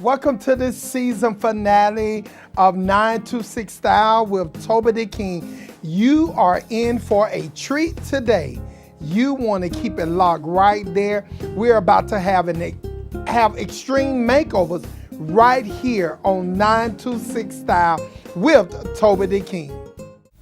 Welcome to this season finale of 926 Style with Tobby the King. You are in for a treat today. You want to keep it locked right there. We're about to have extreme makeovers right here on 926 Style with Tobby the King.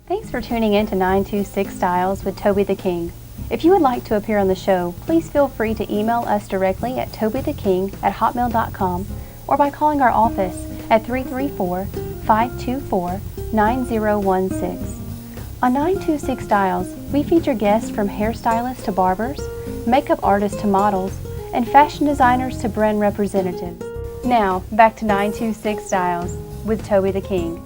Thanks for tuning in to 926 Styles with Tobby the King. If you would like to appear on the show, please feel free to email us directly at tobytheking@hotmail.com or by calling our office at 334-524-9016. On 926 Styles, we feature guests from hairstylists to barbers, makeup artists to models, and fashion designers to brand representatives. Now, back to 926 Styles with Tobby the King.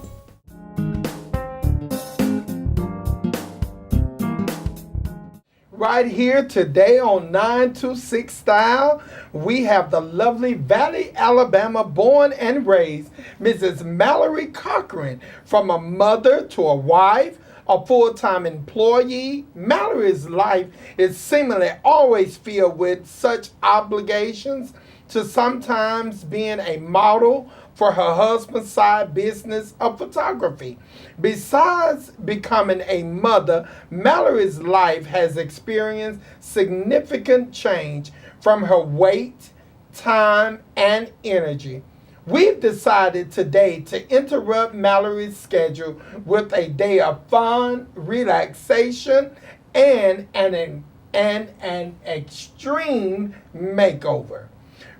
Right here today on 926 Style, we have the lovely Valley, Alabama born and raised Mrs. Mallory Cochran. From a mother to a wife, a full-time employee, Mallory's life is seemingly always filled with such obligations to sometimes being a model for her husband's side business of photography. Besides becoming a mother, Mallory's life has experienced significant change from her weight, time, and energy. We've decided today to interrupt Mallory's schedule with a day of fun, relaxation, and an extreme makeover.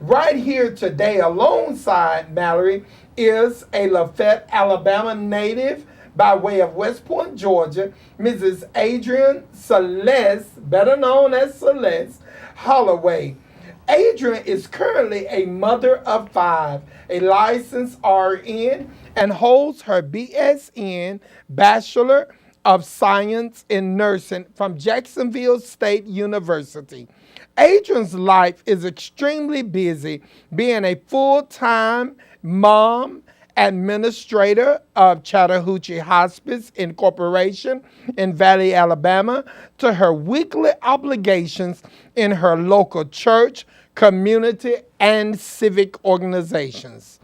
Right here today alongside Mallory is a Lafayette, Alabama native by way of West Point, Georgia, Mrs. Adrian CELES, better known as CELES, Holloway. Adrian is currently a mother of 5, a licensed RN, and holds her BSN, Bachelor of Science in Nursing, from Jacksonville State University. Adrian's life is extremely busy, being a full-time mom, administrator of Chattahoochee Hospice Incorporation in Valley, Alabama, to her weekly obligations in her local church, community, and civic organizations.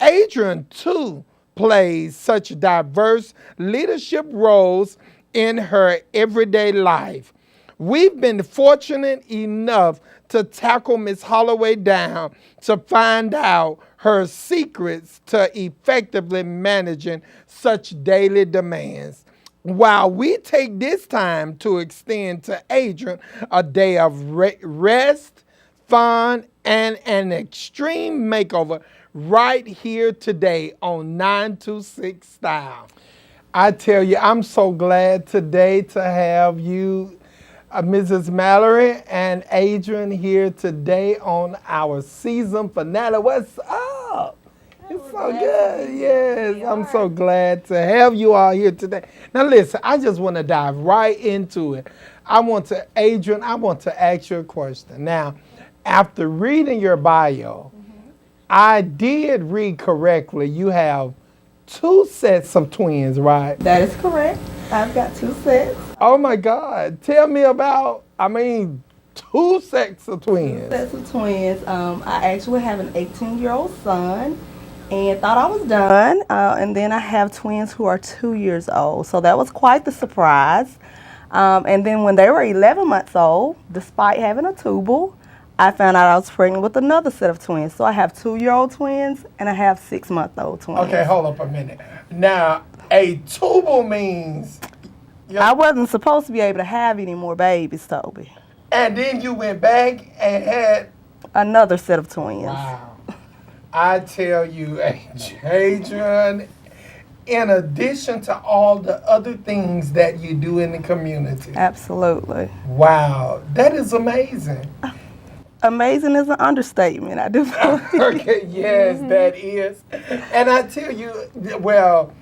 Adrian, too, plays such diverse leadership roles in her everyday life. We've been fortunate enough to tackle Miss Holloway down to find out her secrets to effectively managing such daily demands. While we take this time to extend to Adrian a day of rest, fun, and an extreme makeover right here today on 926 Style. I tell you, I'm so glad today to have you, Mrs. Mallory and Adrian, here today on our season finale. What's up? It's so good. Yes, I'm so glad to have you all here today. Now listen, I just want to dive right into it. Adrian, I want to ask you a question. Now, after reading your bio, I did read correctly. You have 2 sets of twins, right? That is correct. I've got 2 sets. Oh my God. Tell me about, 2 sets of twins. 2 sets of twins. I actually have an 18-year-old son and thought I was done. And then I have twins who are 2 years old. So that was quite the surprise. And then when they were 11 months old, despite having a tubal, I found out I was pregnant with another set of twins. So I have 2-year-old twins and I have 6-month-old twins. Okay, hold up a minute. Now, a tubal means... I wasn't supposed to be able to have any more babies, Toby. And then you went back and had... another set of twins. Wow. I tell you, Adrian, in addition to all the other things that you do in the community. Absolutely. Wow, that is amazing. Amazing is an understatement, I do believe. Okay, yes, that is. And I tell you, well,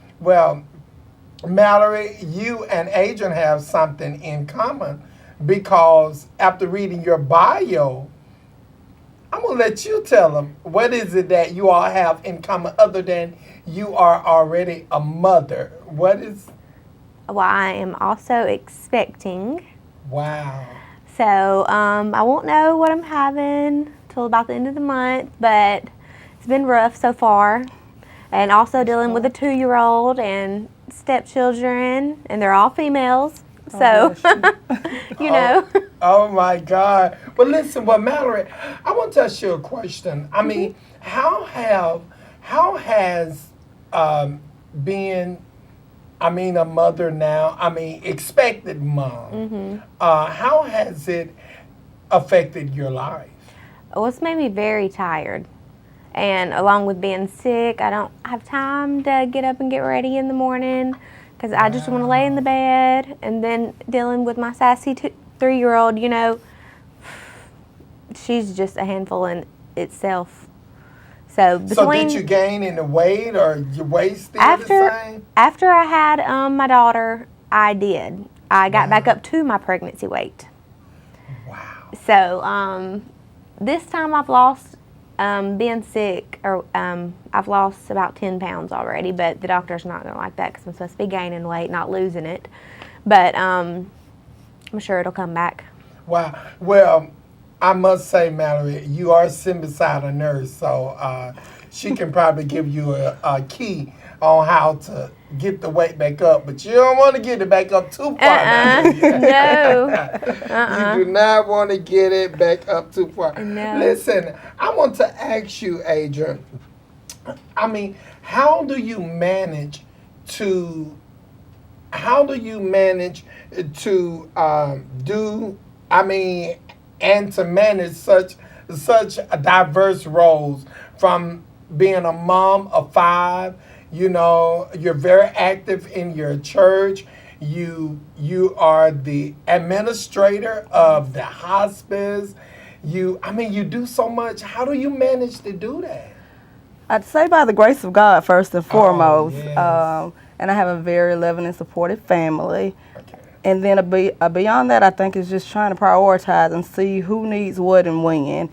Mallory, you and Adrian have something in common, because after reading your bio, I'm going to let you tell them, what is it that you all have in common other than you are already a mother? What is... Well, I am also expecting. Wow. So I won't know what I'm having till about the end of the month, but it's been rough so far. And also dealing with a 2-year-old and stepchildren, and they're all females. So, you know. Oh my God. But listen, Mallory, I want to ask you a question. I mean, how has being, a mother now, expected mom, how has it affected your life? Well, it's made me very tired. And along with being sick, I don't have time to get up and get ready in the morning because I just want to lay in the bed. And then dealing with my sassy 3-year-old, you know, she's just a handful in itself. So did you gain in the weight, or your weight still the same? After I had my daughter, I did. I got back up to my pregnancy weight. Wow. So this time I've lost, being sick, or I've lost about 10 pounds already, but the doctor's not going to like that because I'm supposed to be gaining weight, not losing it. But I'm sure it'll come back. Wow. Well, I must say, Mallory, you are sitting beside a nurse, so she can probably give you a key on how to get the weight back up, but you don't want to get it back up too far. No. You do not want to get it back up too far. No. Listen, I want to ask you, Adrian, how do you manage to and to manage such diverse roles, from being a mom of 5, you know, you're very active in your church, you are the administrator of the hospice, you do so much. How do you manage to do that? I'd say by the grace of God, first and foremost. Yes. And I have a very loving and supportive family. Okay. And then beyond that, I think it's just trying to prioritize and see who needs what and when.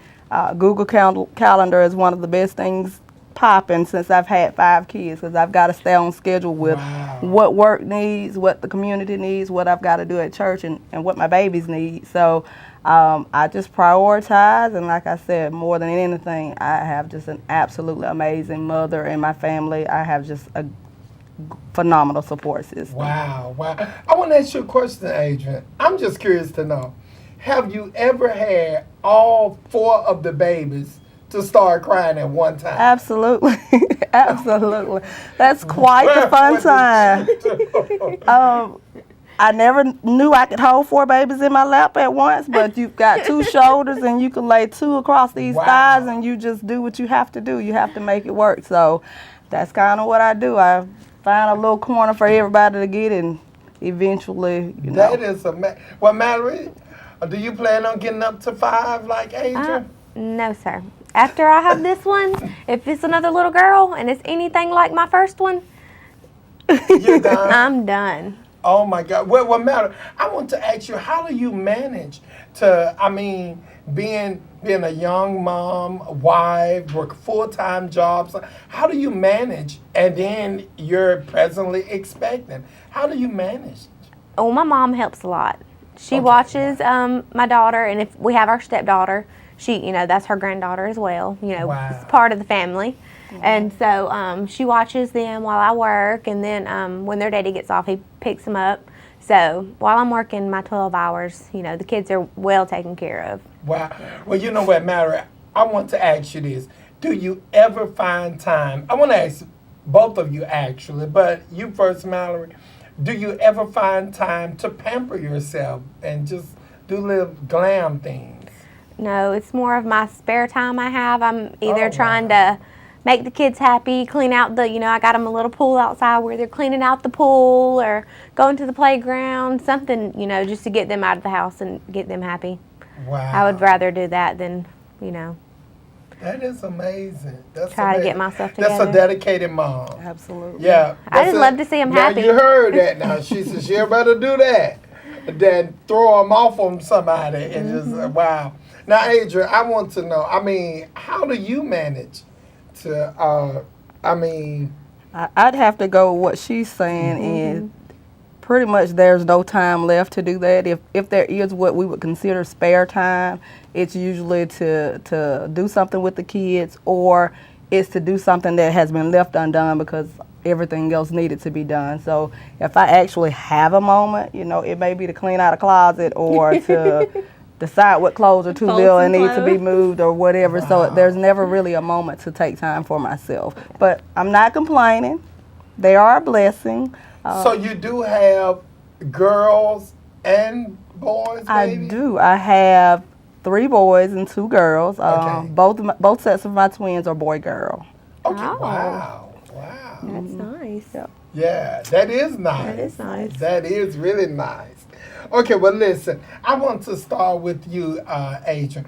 Google Calendar is one of the best things popping since I've had 5 kids, because I've got to stay on schedule with what work needs, what the community needs, what I've got to do at church, and what my babies need. So I just prioritize, and like I said, more than anything, I have just an absolutely amazing mother in my family. I have just a phenomenal support system. Wow. I want to ask you a question, Adrian. I'm just curious to know, have you ever had all 4 of the babies to start crying at one time? Absolutely. Absolutely. That's quite the fun time. I never knew I could hold 4 babies in my lap at once, but you've got 2 shoulders and you can lay 2 across these thighs, and you just do what you have to do. You have to make it work. So that's kind of what I do. I find a little corner for everybody to get, and eventually, you know. That is well, Mallory, do you plan on getting up to 5 like Adrian? No, sir. After I have this one, if it's another little girl and it's anything like my first one, You're done? I'm done. Oh my God. Well, Mallory, I want to ask you, how do you manage to, being a young mom, wife, work full-time jobs, how do you manage? And then you're presently expecting. How do you manage? Oh, my mom helps a lot. She watches my daughter, and if we have our stepdaughter, she, that's her granddaughter as well. It's part of the family. And so she watches them while I work, and then when their daddy gets off, he picks them up. So while I'm working my 12 hours, the kids are well taken care of. Wow. Well, you know what, Mallory, I want to ask you this. Do you ever find time? I want to ask both of you, actually, but you first, Mallory. Do you ever find time to pamper yourself and just do little glam things? No, it's more of my spare time I have. I'm either trying to make the kids happy, clean out I got them a little pool outside where they're cleaning out the pool, or going to the playground, something, just to get them out of the house and get them happy. Wow. I would rather do that than, That is amazing. Try to get myself together. That's a dedicated mom. Absolutely. Yeah. I just love to see them happy. Now, you heard that now. She says, you better do that. Then throw them off on somebody and just, wow. Now, Adrian, I want to know, how do you manage to, I'd have to go with what she's saying, and pretty much there's no time left to do that. If there is what we would consider spare time, it's usually to do something with the kids, or it's to do something that has been left undone because everything else needed to be done. So if I actually have a moment, you know, it may be to clean out a closet or to decide what clothes are too little and need to be moved or whatever. Wow. So there's never really a moment to take time for myself. But I'm not complaining. They are a blessing. So you do have girls and boys, baby? I do. I have 3 boys and 2 girls. Okay. Both sets of my twins are boy-girl. Okay, Oh. Wow. That's nice. Yeah, that is nice. That is nice. That is really nice. Okay, well, listen, I want to start with you, Adrian.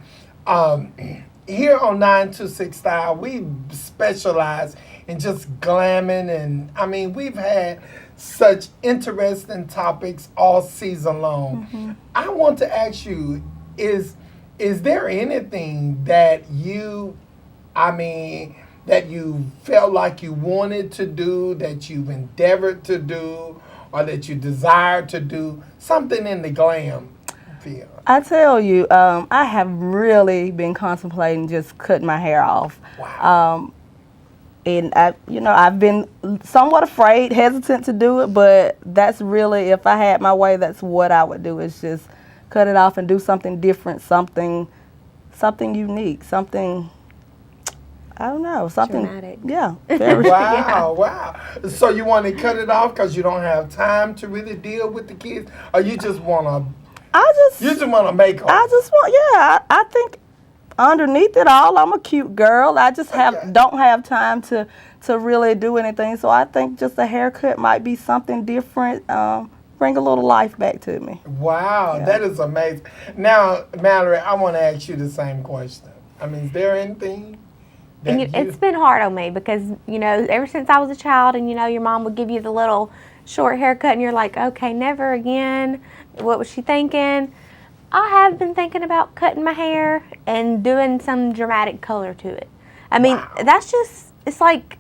Here on 926 Style, we specialize in just glamming, and I mean, we've had such interesting topics all season long. Mm-hmm. I want to ask you, is there anything that you felt like you wanted to do, that you've endeavored to do, or that you desire to do, something in the glam field? I tell you, I have really been contemplating just cutting my hair off. Wow. And I've been somewhat afraid, hesitant to do it, but that's really, if I had my way, that's what I would do, is just cut it off and do something different, something unique, something, I don't know, something. Dramatic. Yeah. Wow. So you want to cut it off because you don't have time to really deal with the kids, or you just want to? You just want to make them. I think underneath it all, I'm a cute girl. I just don't have time to really do anything. So I think just a haircut might be something different. Bring a little life back to me. Wow, that is amazing. Now, Mallory, I want to ask you the same question. I mean, is there anything? It's been hard on me because, ever since I was a child and, your mom would give you the little short haircut and you're like, okay, never again. What was she thinking? I have been thinking about cutting my hair and doing some dramatic color to it. I mean, that's just, it's like,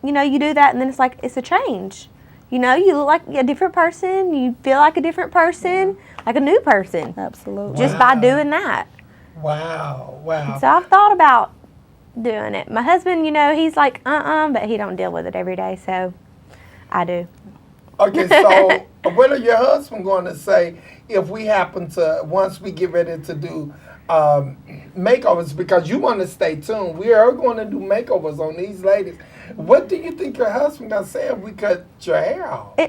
you do that and then it's like, it's a change. You look like a different person. You feel like a different person, like a new person. Absolutely. Just by doing that. Wow. So I've thought about doing it. My husband, he's like, but he don't deal with it every day, so I do. Okay, so what are your husband going to say if we happen to, once we get ready to do makeovers, because you want to stay tuned. We are going to do makeovers on these ladies. What do you think your husband going to say if we cut your hair off?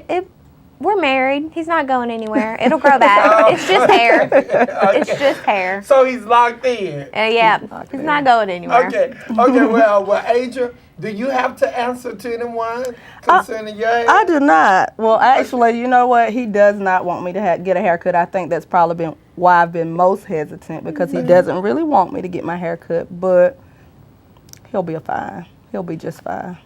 We're married. He's not going anywhere. It'll grow back. It's just hair. Okay. It's just hair. So he's locked in. Yeah, he's not going anywhere. Okay. Well, Adrian, do you have to answer to anyone concerning your hair? I do not. Well, actually, you know what? He does not want me to get a haircut. I think that's probably been why I've been most hesitant, because he doesn't really want me to get my hair cut, but he'll be fine. He'll be just fine.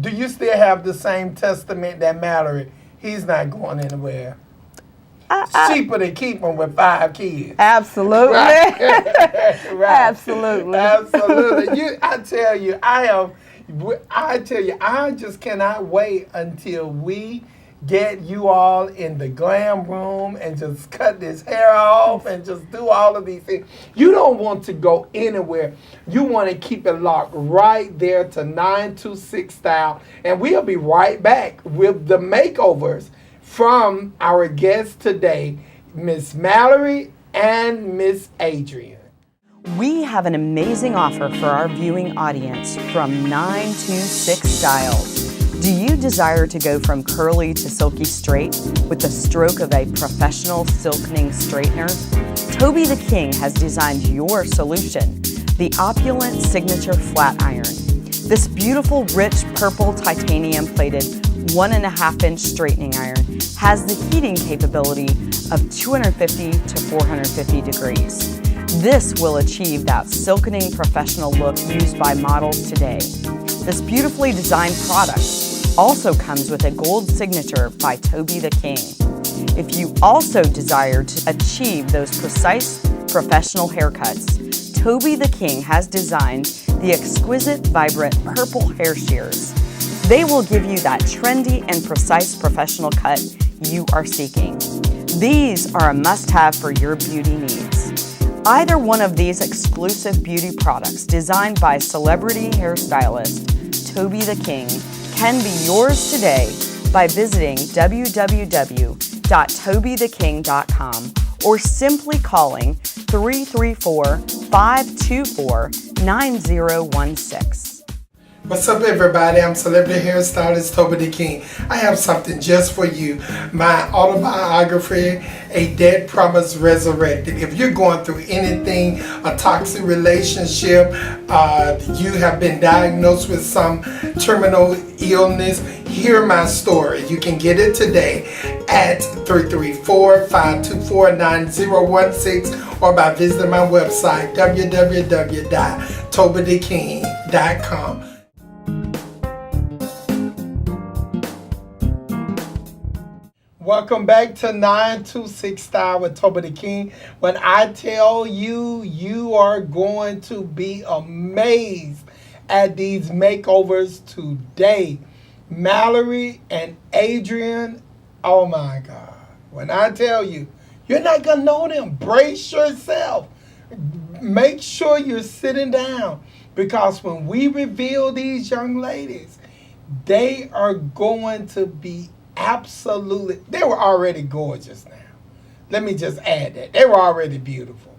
Do you still have the same testament that Mallory? He's not going anywhere. Cheaper to keep him with 5 kids. Absolutely. Right. Absolutely. I tell you, I just cannot wait until we get you all in the glam room and just cut this hair off and just do all of these things. You don't want to go anywhere. You want to keep it locked right there to 926 Style. And we'll be right back with the makeovers from our guests today, Miss Mallory and Miss Adrian. We have an amazing offer for our viewing audience from 926 Stylz. Do you desire to go from curly to silky straight with the stroke of a professional silkening straightener? Tobby the King has designed your solution, the opulent signature flat iron. This beautiful, rich purple titanium plated 1.5-inch straightening iron has the heating capability of 250 to 450 degrees. This will achieve that silkening professional look used by models today. This beautifully designed product also comes with a gold signature by Tobby the King. If you also desire to achieve those precise professional haircuts, Tobby the King has designed the exquisite, vibrant purple hair shears. They will give you that trendy and precise professional cut you are seeking. These are a must-have for your beauty needs. Either one of these exclusive beauty products designed by celebrity hairstylist Tobby the King can be yours today by visiting www.tobytheking.com or simply calling 334-524-9016. What's up, everybody? I'm celebrity hairstylist Tobby the King. I have something just for you. My autobiography, A Dead Promise Resurrected. If you're going through anything, a toxic relationship, you have been diagnosed with some terminal illness, hear my story. You can get it today at 334-524-9016 or by visiting my website, www.tobytheking.com. Welcome back to 926 Style with Tobby the King. When I tell you, you are going to be amazed at these makeovers today. Mallory and Adrian, oh my God. When I tell you, you're not going to know them. Brace yourself. Make sure you're sitting down, because when we reveal these young ladies, they are going to be absolutely, they were already gorgeous now. Let me just add that. They were already beautiful.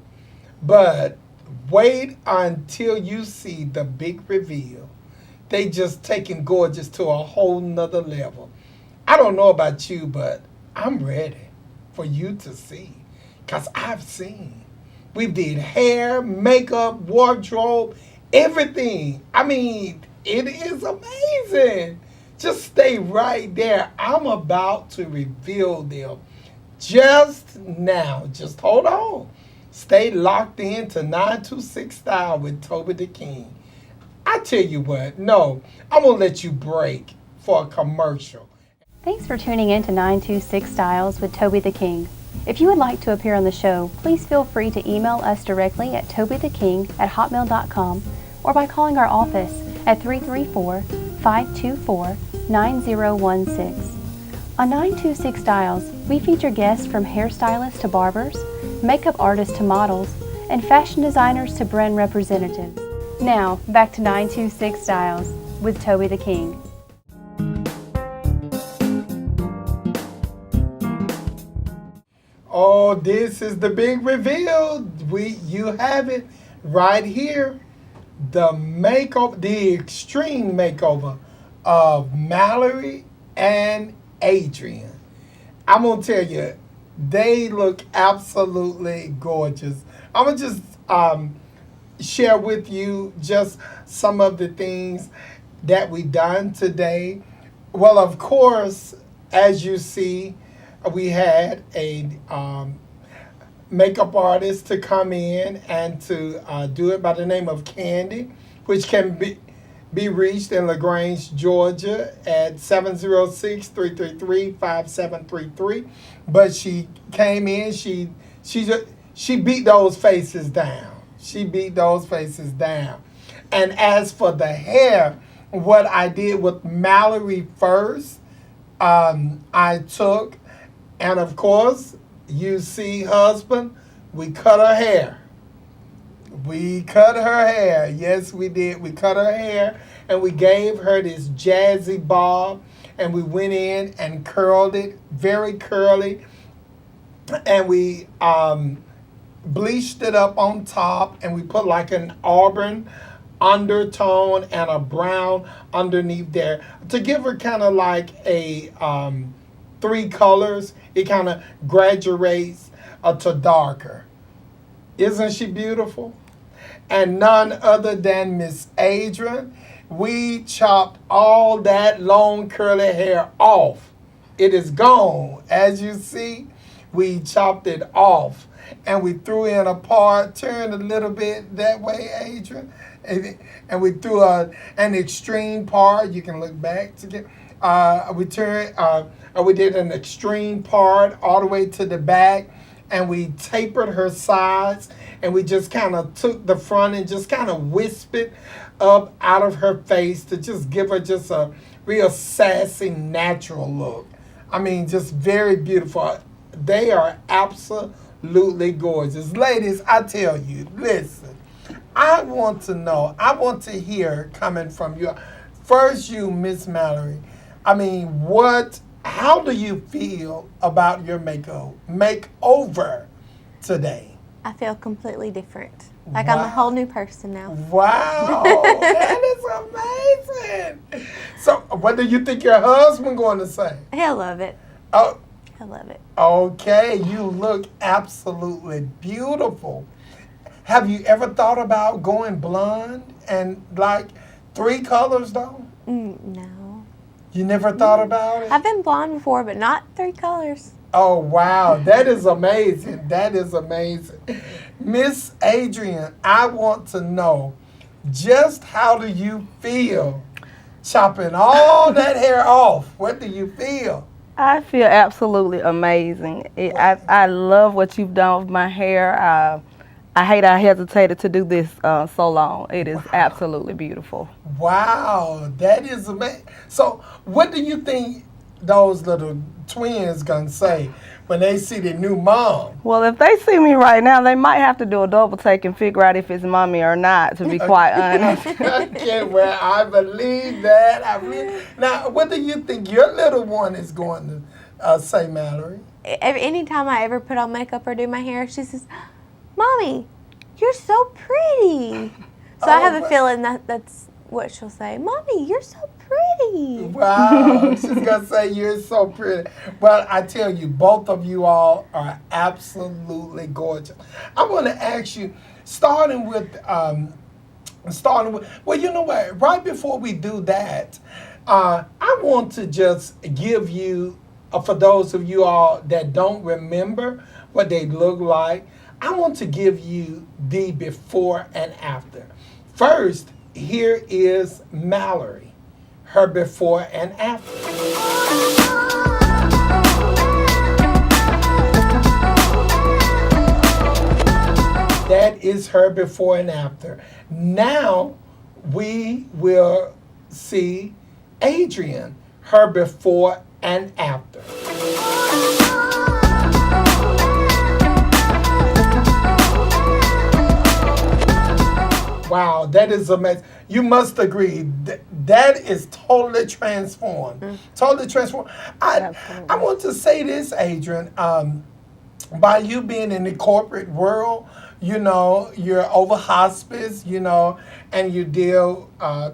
But wait until you see the big reveal. They just taking gorgeous to a whole nother level. I don't know about you, but I'm ready for you to see, because I've seen. We did hair, makeup, wardrobe, everything. I mean, it is amazing. Just stay right there. I'm about to reveal them just now. Just hold on. Stay locked in to 926 Style with Tobby the King. I tell you what, no, I'm going to let you break for a commercial. Thanks for tuning in to 926 Styles with Tobby the King. If you would like to appear on the show, please feel free to email us directly at tobytheking@hotmail.com or by calling our office at 334-524-9016. On 926 Styles, we feature guests from hairstylists to barbers, makeup artists to models, and fashion designers to brand representatives. Now, back to 926 Styles with Tobby the King. Oh, this is the big reveal. You have it right here. The makeover, the extreme makeover of Mallory and Adrian. I'm going to tell you, they look absolutely gorgeous. I'm going to just share with you just some of the things that we done today. Well, of course, as you see, we had a makeup artist to come in and to do it by the name of Candy, which can be reached in LaGrange, Georgia at 706-333-5733. But she came in, she beat those faces down. She beat those faces down. And as for the hair, what I did with Mallory first, I took, and of course, you see husband, we cut her hair. We cut her hair. Yes, we did. We cut her hair, and we gave her this jazzy bob, and we went in and curled it, very curly, and we bleached it up on top, and we put like an auburn undertone and a brown underneath there to give her kind of like a 3 colors. It kind of graduates to darker. Isn't she beautiful? And none other than Miss Adrian. We chopped all that long curly hair off. It is gone. As you see, we chopped it off. And we threw in a part, turned a little bit that way, Adrian. And we threw an extreme part. You can look back to get. We did an extreme part all the way to the back, and we tapered her sides, and we just kind of took the front and just kind of wisped it up out of her face to just give her just a real sassy, natural look. I mean, just very beautiful. They are absolutely absolutely gorgeous. Ladies, I tell you, listen, I want to know, I want to hear coming from you. First, you, Miss Mallory. I mean, how do you feel about your makeover today? I feel completely different. Like I'm a whole new person now. Wow, that is amazing. So, what do you think your husband going to say? He'll love it. Oh, He'll love it. okay, you look absolutely beautiful. Have you ever thought about going blonde and like 3 colors though? No. You never thought about it? I've been blonde before, but not 3 colors. Oh, wow. That is amazing. That is amazing. Miss Adrian, I want to know, just how do you feel chopping all that hair off? What do you feel? I feel absolutely amazing. I love what you've done with my hair. I hate I hesitated to do this so long. It is absolutely beautiful. Wow, that is amazing. So, what do you think those little twins gonna say when they see the new mom? Well, if they see me right now, they might have to do a double take and figure out if it's mommy or not, to be quite honest. Okay, well, I believe that. Now, what do you think your little one is going to say, Mallory? Anytime I ever put on makeup or do my hair, she says, "Mommy, you're so pretty." So I have a feeling that's what she'll say. "Mommy, you're so pretty." Wow, she's gonna say you're so pretty. Well, I tell you, both of you all are absolutely gorgeous. I want to ask you, starting with, well, you know what? Right before we do that, I want to just give you, for those of you all that don't remember what they look like, I want to give you the before and after. First, here is Mallory, her before and after. That is her before and after. Now we will see Adrian, her before and after. Wow, that is amazing. You must agree that is totally transformed. Totally transformed. I want to say this, Adrian. By you being in the corporate world, you know, you're over hospice, you know, and you deal,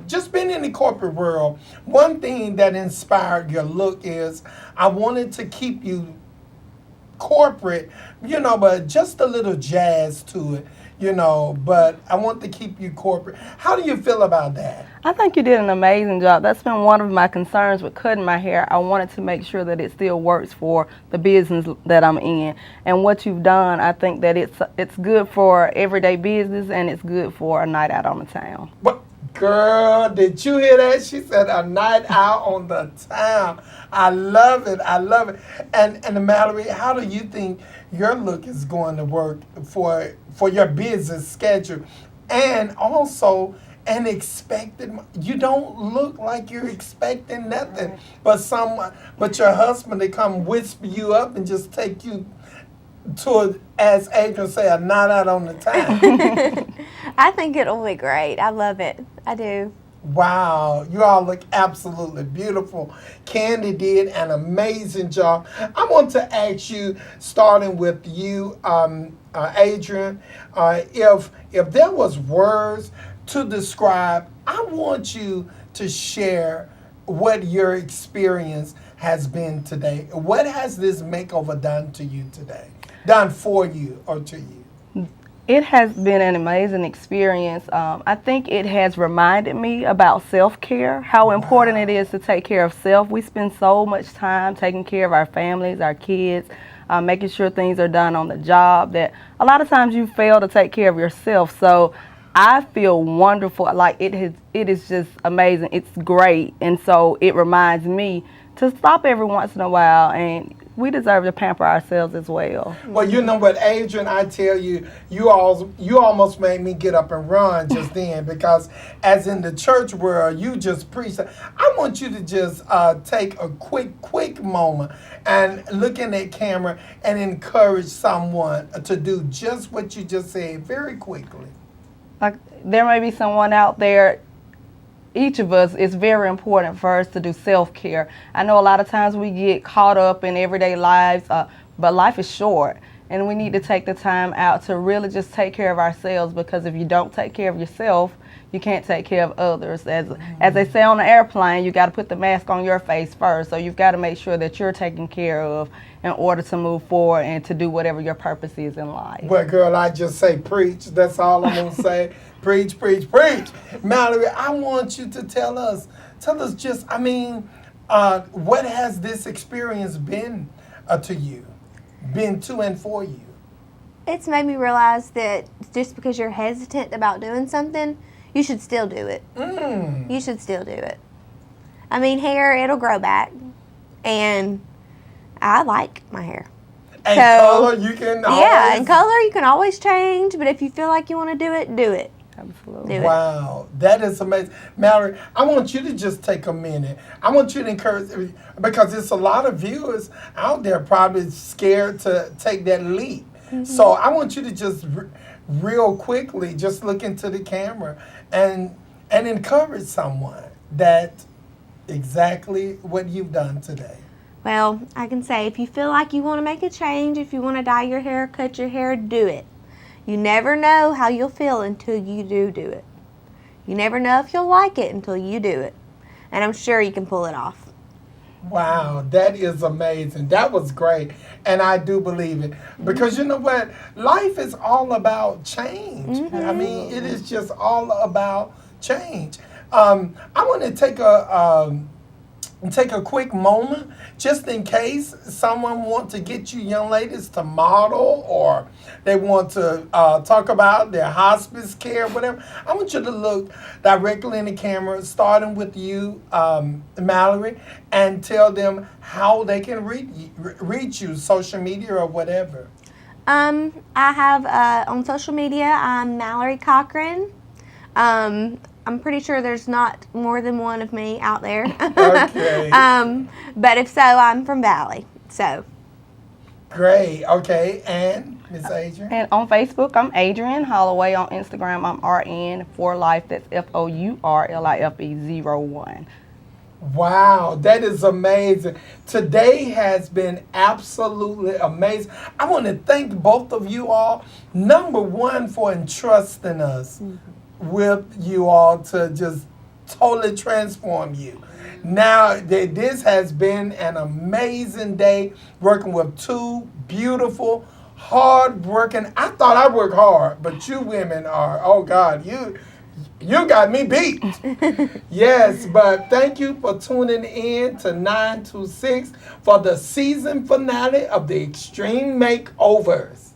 just being in the corporate world, one thing that inspired your look is I wanted to keep you corporate, you know, but just a little jazz to it. You know, but I want to keep you corporate. How do you feel about that? I think you did an amazing job. That's been one of my concerns with cutting my hair. I wanted to make sure that it still works for the business that I'm in. And what you've done, I think that it's good for everyday business and it's good for a night out on the town. What? Girl, did you hear that? She said a night out on the town. I love it. I love it. And Mallory, how do you think your look is going to work for your business schedule? And also an expected, you don't look like you're expecting nothing, but your husband, they come whisper you up and just take you to, as Adrian say, a night out on the town. I think it'll be great. I love it. I do. Wow, you all look absolutely beautiful. Candy did an amazing job. I want to ask you, starting with you, Adrian, if there was words to describe, I want you to share what your experience has been today. What has this makeover done to you today? Done for you or to you? It has been an amazing experience. I think it has reminded me about self-care, how important it is to take care of self. We spend so much time taking care of our families, our kids, making sure things are done on the job that a lot of times you fail to take care of yourself. So I feel wonderful. Like it is just amazing. It's great. And so it reminds me to stop every once in a while and we deserve to pamper ourselves as well. Well, you know what, Adrian, I tell you, you almost made me get up and run just then, because as in the church world, you just preached. I want you to just take a quick moment and look in that camera and encourage someone to do just what you just said very quickly. Like, there may be someone out there. Each of us, it's very important for us to do self-care. I know a lot of times we get caught up in everyday lives, but life is short, and we need to take the time out to really just take care of ourselves, because if you don't take care of yourself, you can't take care of others. As they say on the airplane, you got to put the mask on your face first, so you've got to make sure that you're taken care of in order to move forward and to do whatever your purpose is in life. Well, girl, I just say preach. That's all I'm going to say. Preach, preach, preach. Mallory, I want you to tell us just, what has this experience been to you? Been to and for you? It's made me realize that just because you're hesitant about doing something, you should still do it. You should still do it. I mean, hair, it'll grow back. And I like my hair. And color, you can always... Yeah, and color, you can always change. But if you feel like you want to do it, do it. Absolutely. Wow, that is amazing. Mallory, I want you to just take a minute. I want you to encourage, because there's a lot of viewers out there probably scared to take that leap. So I want you to just real quickly just look into the camera and encourage someone that exactly what you've done today. Well, I can say if you feel like you want to make a change, if you want to dye your hair, cut your hair, do it. You never know how you'll feel until you do it. You never know if you'll like it until you do it. And I'm sure you can pull it off. Wow, that is amazing. That was great. And I do believe it. Because you know what? Life is all about change. I mean, it is just all about change. I want to take a quick moment just in case someone wants to get you young ladies to model, or they want to talk about their hospice care, whatever. I want you to look directly in the camera, starting with you, Mallory, and tell them how they can reach you, social media or whatever. I have on social media, I'm Mallory Cochran. I'm pretty sure there's not more than one of me out there. Okay. But if so, I'm from Valley. So. Great. Okay. And Miss Adrian? And on Facebook, I'm Adrian. Holloway. On Instagram, I'm RN for life. That's FOURLIFE01. Wow, that is amazing. Today has been absolutely amazing. I want to thank both of you all. Number one, for entrusting us with you all to just totally transform you. Now, this has been an amazing day working with two beautiful, hard-working. I thought I worked hard, but you women are, oh God, you got me beat. Yes, but thank you for tuning in to 926 for the season finale of the Extreme Makeovers.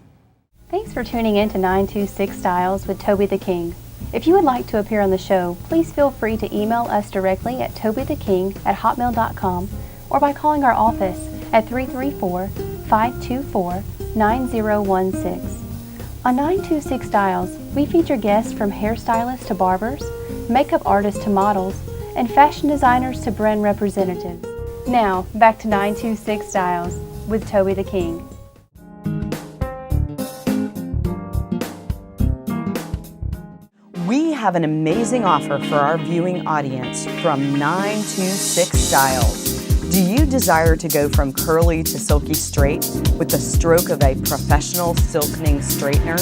Thanks for tuning in to 926 Stylz with Toby the King. If you would like to appear on the show, please feel free to email us directly at tobytheking@hotmail.com or by calling our office at 334-524-9016. On 926 Stylz, we feature guests from hairstylists to barbers, makeup artists to models, and fashion designers to brand representatives. Now, back to 926 Stylz with Toby the King. We have an amazing offer for our viewing audience from 926 Stylz. Do you desire to go from curly to silky straight with the stroke of a professional silkening straightener?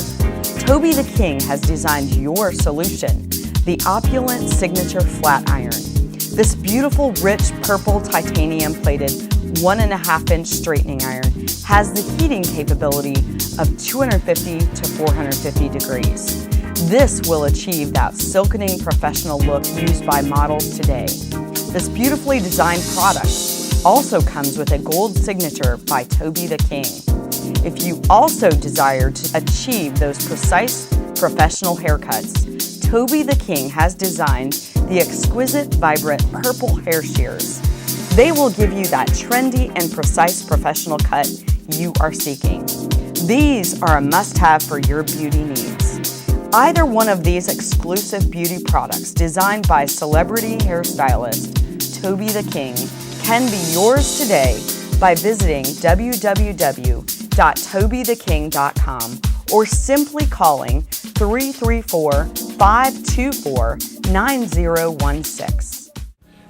Toby the King has designed your solution, the opulent signature flat iron. This beautiful, rich purple titanium plated 1.5-inch straightening iron has the heating capability of 250 to 450 degrees. This will achieve that silkening professional look used by models today. This beautifully designed product also comes with a gold signature by Toby the King. If you also desire to achieve those precise professional haircuts, Toby the King has designed the exquisite, vibrant purple hair shears. They will give you that trendy and precise professional cut you are seeking. These are a must-have for your beauty needs. Either one of these exclusive beauty products designed by celebrity hairstylist Tobby the King can be yours today by visiting www.tobytheking.com or simply calling 334-524-9016.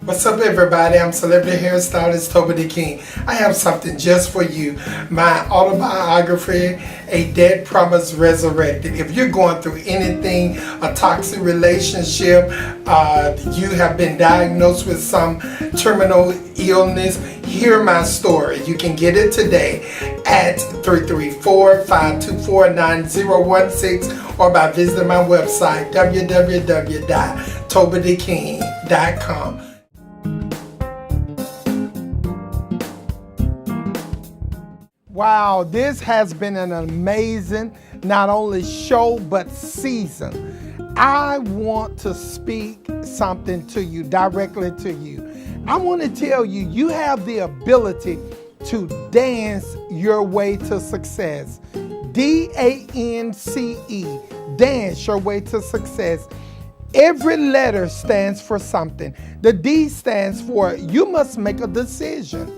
What's up, everybody? I'm celebrity hairstylist Tobby the King. I have something just for you. My autobiography, A Dead Promise Resurrected. If you're going through anything, a toxic relationship, you have been diagnosed with some terminal illness, hear my story. You can get it today at 334-524-9016 or by visiting my website, www.tobytheking.com. Wow, this has been an amazing, not only show, but season. I want to speak something to you, directly to you. I want to tell you, you have the ability to dance your way to success. D-A-N-C-E, dance your way to success. Every letter stands for something. The D stands for you must make a decision.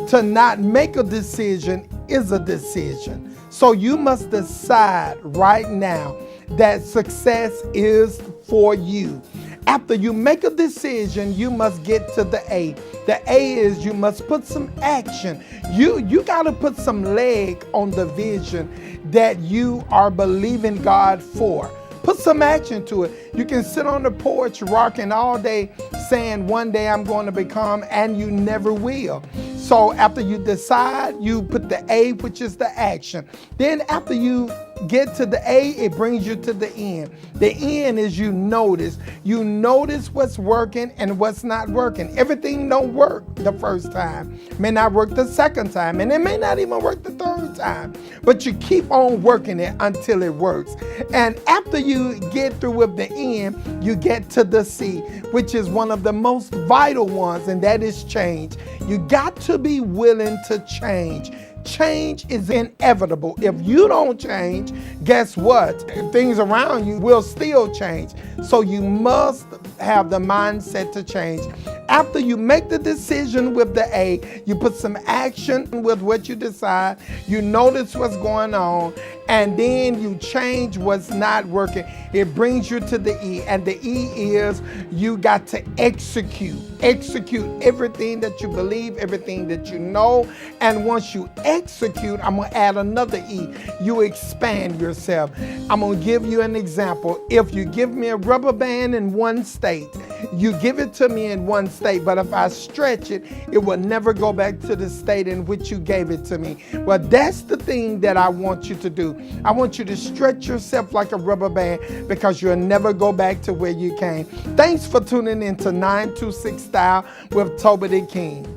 To not make a decision is a decision. So you must decide right now that success is for you. After you make a decision, you must get to the A. The A is you must put some action. You got to put some leg on the vision that you are believing God for. Put some action to it. You can sit on the porch rocking all day saying one day I'm going to become, and you never will. So after you decide, you put the A, which is the action. Then after you get to the A, it brings you to the end. The end is you notice. You notice what's working and what's not working. Everything don't work the first time. May not work the second time, and it may not even work the third time. But you keep on working it until it works. And after you get through with the end, you get to the C, which is one of the most vital ones, and that is change. You got to be willing to change. Change is inevitable. If you don't change, guess what? Things around you will still change. So you must have the mindset to change. After you make the decision with the A, you put some action with what you decide. You notice what's going on, and then you change what's not working. It brings you to the E, and the E is you got to execute. Execute everything that you believe, everything that you know. And once you execute, I'm going to add another E. You expand yourself. I'm going to give you an example. If you give me a rubber band in one state, you give it to me in one state, but if I stretch it, it will never go back to the state in which you gave it to me. Well, that's the thing that I want you to do. I want you to stretch yourself like a rubber band, because you'll never go back to where you came. Thanks for tuning in to 926 Style with Tobby the King.